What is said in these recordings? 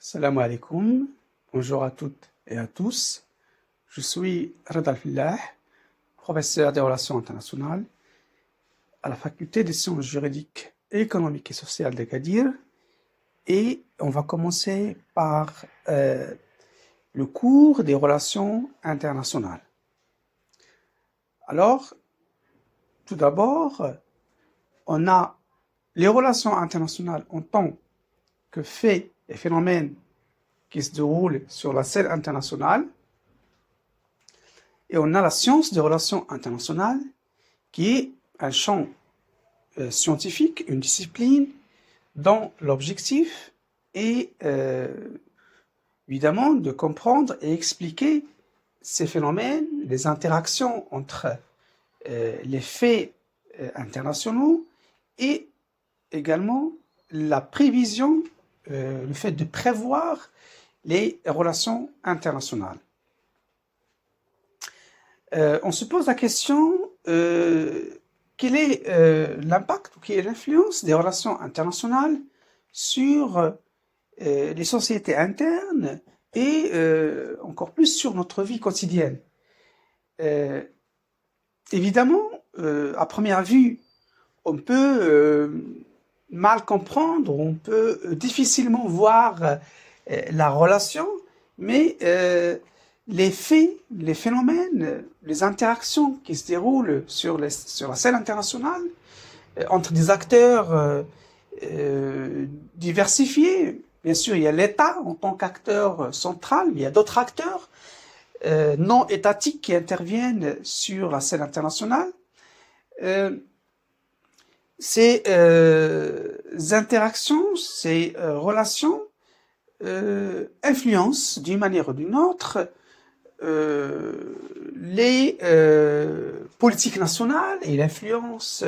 Salam alaikum, bonjour à toutes et à tous. Je suis Rada Fillah, professeur des relations internationales à la faculté des sciences juridiques, économiques et sociales d'Agadir. Et on va commencer par le cours des relations internationales. Alors, tout d'abord, on a les relations internationales en tant que faits et phénomènes qui se déroulent sur la scène internationale. Et on a la science des relations internationales qui est un champ scientifique, une discipline dont l'objectif est évidemment de comprendre et expliquer ces phénomènes, les interactions entre les faits internationaux et également la prévision, le fait de prévoir les relations internationales. On se pose la question, quel est l'impact ou quelle est l'influence des relations internationales sur les sociétés internes et encore plus sur notre vie quotidienne. Évidemment, à première vue, on peut mal comprendre, on peut difficilement voir la relation, mais les faits, les phénomènes, les interactions qui se déroulent sur la scène internationale entre des acteurs diversifiés. Bien sûr, il y a l'État en tant qu'acteur central, mais il y a d'autres acteurs non étatiques qui interviennent sur la scène internationale. Ces interactions, ces relations influencent d'une manière ou d'une autre les politiques nationales, et influencent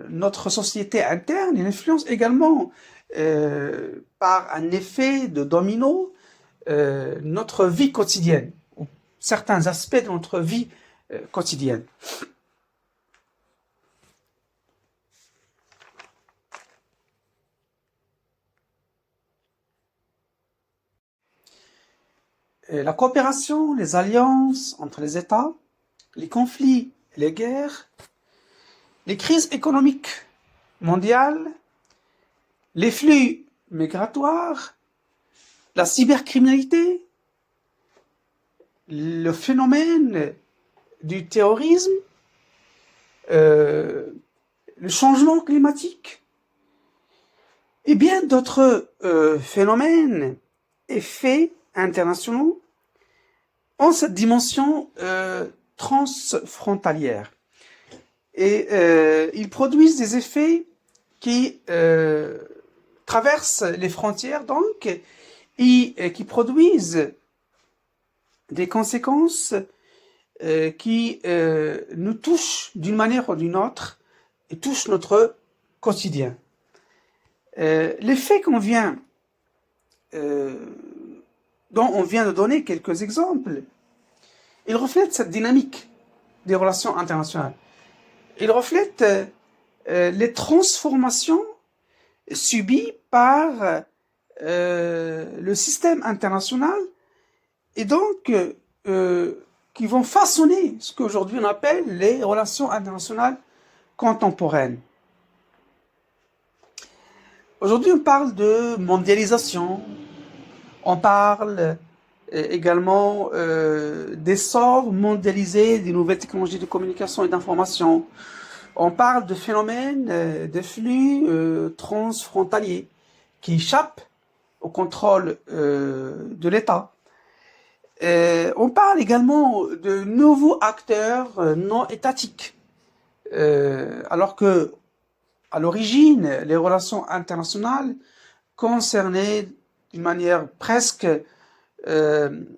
notre société interne, il influence également par un effet de domino notre vie quotidienne, ou certains aspects de notre vie quotidienne. La coopération, les alliances entre les États, les conflits, les guerres, les crises économiques mondiales, les flux migratoires, la cybercriminalité, le phénomène du terrorisme, le changement climatique et bien d'autres phénomènes et faits internationaux ont cette dimension transfrontalière. Et ils produisent des effets qui traversent les frontières, donc, et qui produisent des conséquences qui nous touchent d'une manière ou d'une autre et touchent notre quotidien. Les faits dont on vient de donner quelques exemples, ils reflètent cette dynamique des relations internationales. Ils reflètent les transformations subies par le système international et donc qui vont façonner ce qu'aujourd'hui on appelle les relations internationales contemporaines. Aujourd'hui, on parle de mondialisation, on parle également d'essor mondialisé des nouvelles technologies de communication et d'information. On parle de phénomènes de flux transfrontaliers qui échappent au contrôle de l'État. On parle également de nouveaux acteurs non étatiques, alors que à l'origine, les relations internationales concernaient d'une manière presque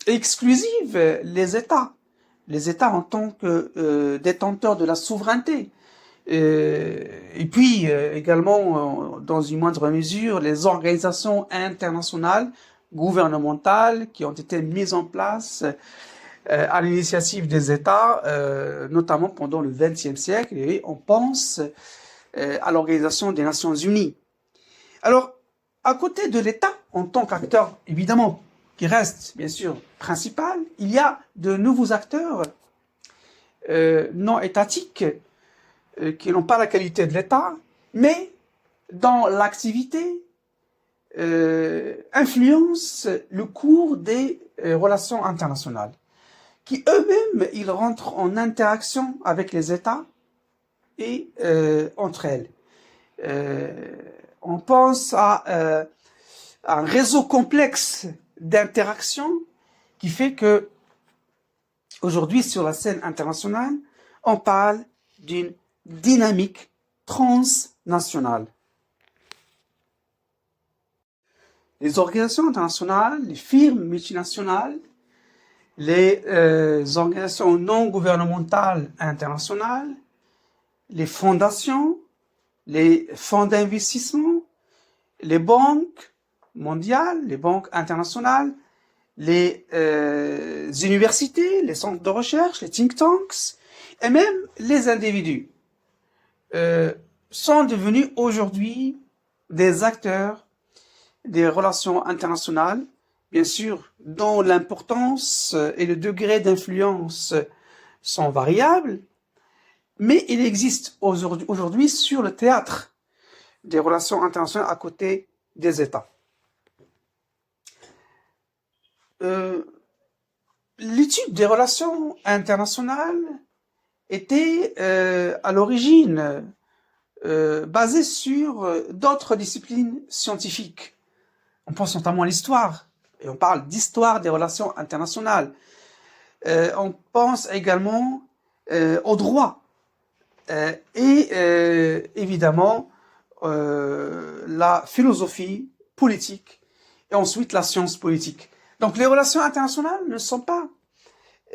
exclusive les États en tant que détenteurs de la souveraineté. Et puis également, dans une moindre mesure, les organisations internationales gouvernementales qui ont été mises en place à l'initiative des États, notamment pendant le XXe siècle, et on pense à l'Organisation des Nations Unies. Alors, à côté de l'État, en tant qu'acteur, évidemment, qui reste, bien sûr, principal, il y a de nouveaux acteurs non étatiques qui n'ont pas la qualité de l'État, mais dans l'activité influencent le cours des relations internationales, qui eux-mêmes, ils rentrent en interaction avec les États et entre elles. On pense à un réseau complexe d'interactions qui fait que aujourd'hui sur la scène internationale, on parle d'une dynamique transnationale. Les organisations internationales, les firmes multinationales, les organisations non gouvernementales internationales, les fondations, les fonds d'investissement, les banques mondiales, les banques internationales, les universités, les centres de recherche, les think tanks, et même les individus sont devenus aujourd'hui des acteurs des relations internationales, bien sûr, dont l'importance et le degré d'influence sont variables, mais il existe aujourd'hui sur le théâtre des relations internationales à côté des États. L'étude des relations internationales était à l'origine basée sur d'autres disciplines scientifiques. On pense notamment à l'histoire, et on parle d'histoire des relations internationales. On pense également au droit, et évidemment la philosophie politique, et ensuite la science politique. Donc les relations internationales ne sont pas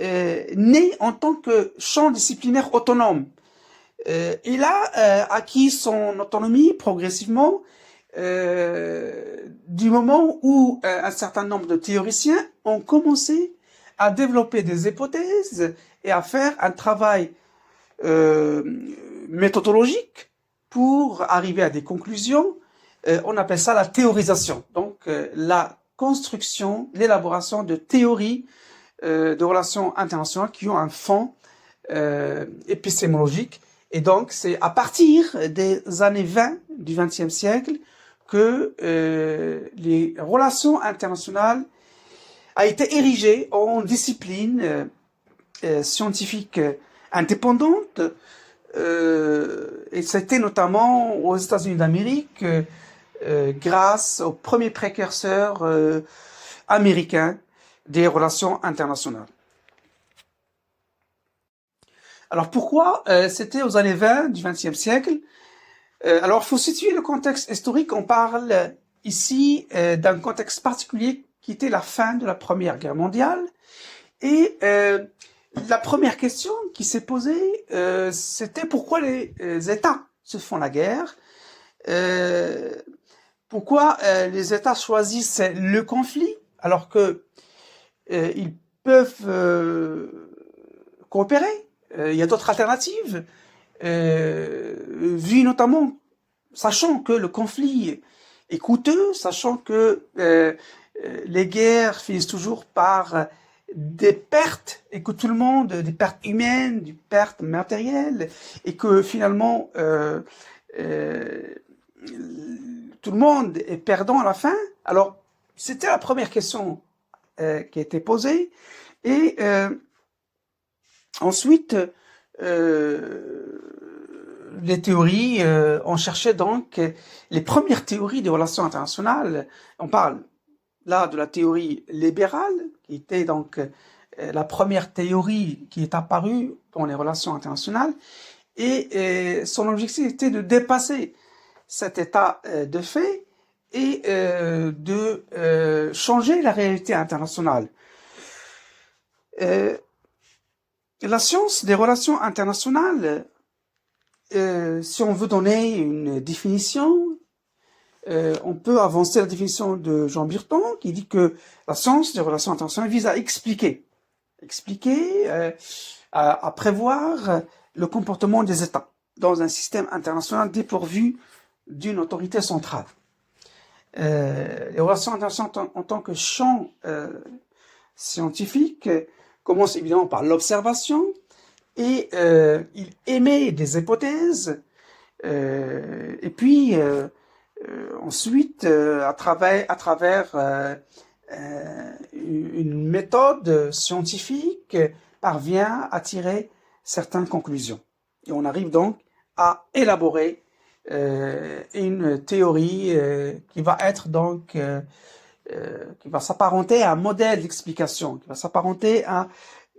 nées en tant que champ disciplinaire autonome. Il a acquis son autonomie progressivement du moment où un certain nombre de théoriciens ont commencé à développer des hypothèses et à faire un travail méthodologique pour arriver à des conclusions. On appelle ça la théorisation. Donc la construction, l'élaboration de théories de relations internationales qui ont un fond épistémologique. Et donc c'est à partir des années 20 du XXe siècle que les relations internationales a été érigée en discipline scientifique indépendante, et c'était notamment aux États-Unis d'Amérique grâce aux premiers précurseurs américains des relations internationales. Alors pourquoi c'était aux années 20 du XXe siècle? Alors il faut situer le contexte historique. On parle ici d'un contexte particulier qui était la fin de la Première Guerre mondiale. Et la première question qui s'est posée, c'était pourquoi les États se font la guerre, pourquoi les États choisissent le conflit alors que ils peuvent coopérer. Il y a d'autres alternatives, vu notamment, sachant que le conflit est coûteux, sachant que les guerres finissent toujours par des pertes, et que tout le monde, des pertes humaines, des pertes matérielles, et que finalement tout le monde est perdant à la fin. Alors c'était la première question qui a été posée, et ensuite les théories, on cherchait donc les premières théories des relations internationales. On parle là de la théorie libérale, qui était donc la première théorie qui est apparue dans les relations internationales, et son objectif était de dépasser cet état de fait et de changer la réalité internationale. La science des relations internationales, si on veut donner une définition, on peut avancer la définition de Jean Burton, qui dit que la science des relations internationales vise à expliquer, à prévoir le comportement des États dans un système international dépourvu d'une autorité centrale. Les relations internationales en tant que champ scientifique commencent évidemment par l'observation et il émet des hypothèses et puis ensuite à travers une méthode scientifique parvient à tirer certaines conclusions. Et on arrive donc à élaborer une théorie qui va être donc qui va s'apparenter à un modèle d'explication, qui va s'apparenter à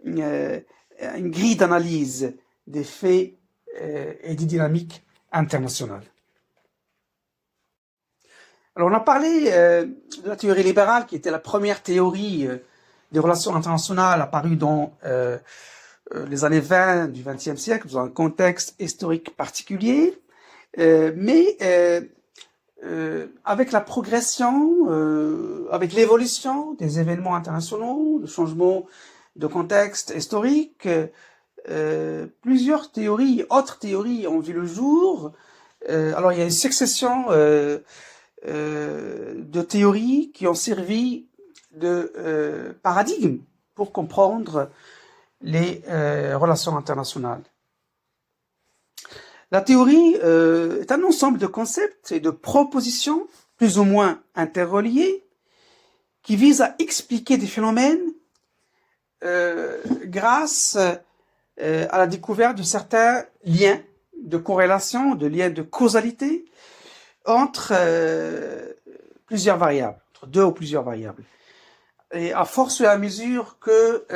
une grille d'analyse des faits et des dynamiques internationales. Alors on a parlé de la théorie libérale qui était la première théorie des relations internationales apparue dans les années 20 du XXe siècle, dans un contexte historique particulier, mais avec la progression, avec l'évolution des événements internationaux, le changement de contexte historique, plusieurs théories, autres théories ont vu le jour. Alors il y a une succession de théories qui ont servi de paradigme pour comprendre les relations internationales. La théorie est un ensemble de concepts et de propositions plus ou moins interreliés qui visent à expliquer des phénomènes grâce à la découverte de certains liens de corrélation, de liens de causalité entre plusieurs variables, entre deux ou plusieurs variables. Et à force et à mesure que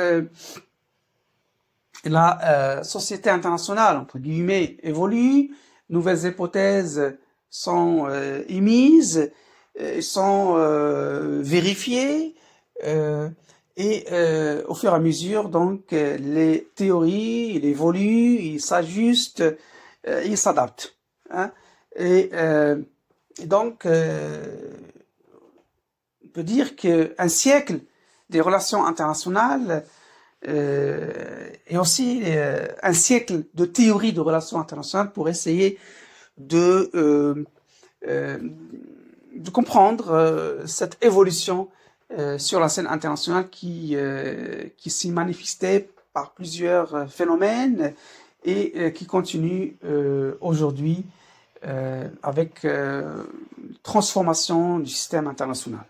la société internationale, entre guillemets, évolue, nouvelles hypothèses sont émises, sont vérifiées, et au fur et à mesure, donc, les théories, ils évoluent, ils s'ajustent, ils s'adaptent. Hein. Et donc, on peut dire qu'un siècle des relations internationales et aussi un siècle de théorie de relations internationales pour essayer de comprendre cette évolution sur la scène internationale qui s'y manifestait par plusieurs phénomènes et qui continue aujourd'hui avec transformation du système international.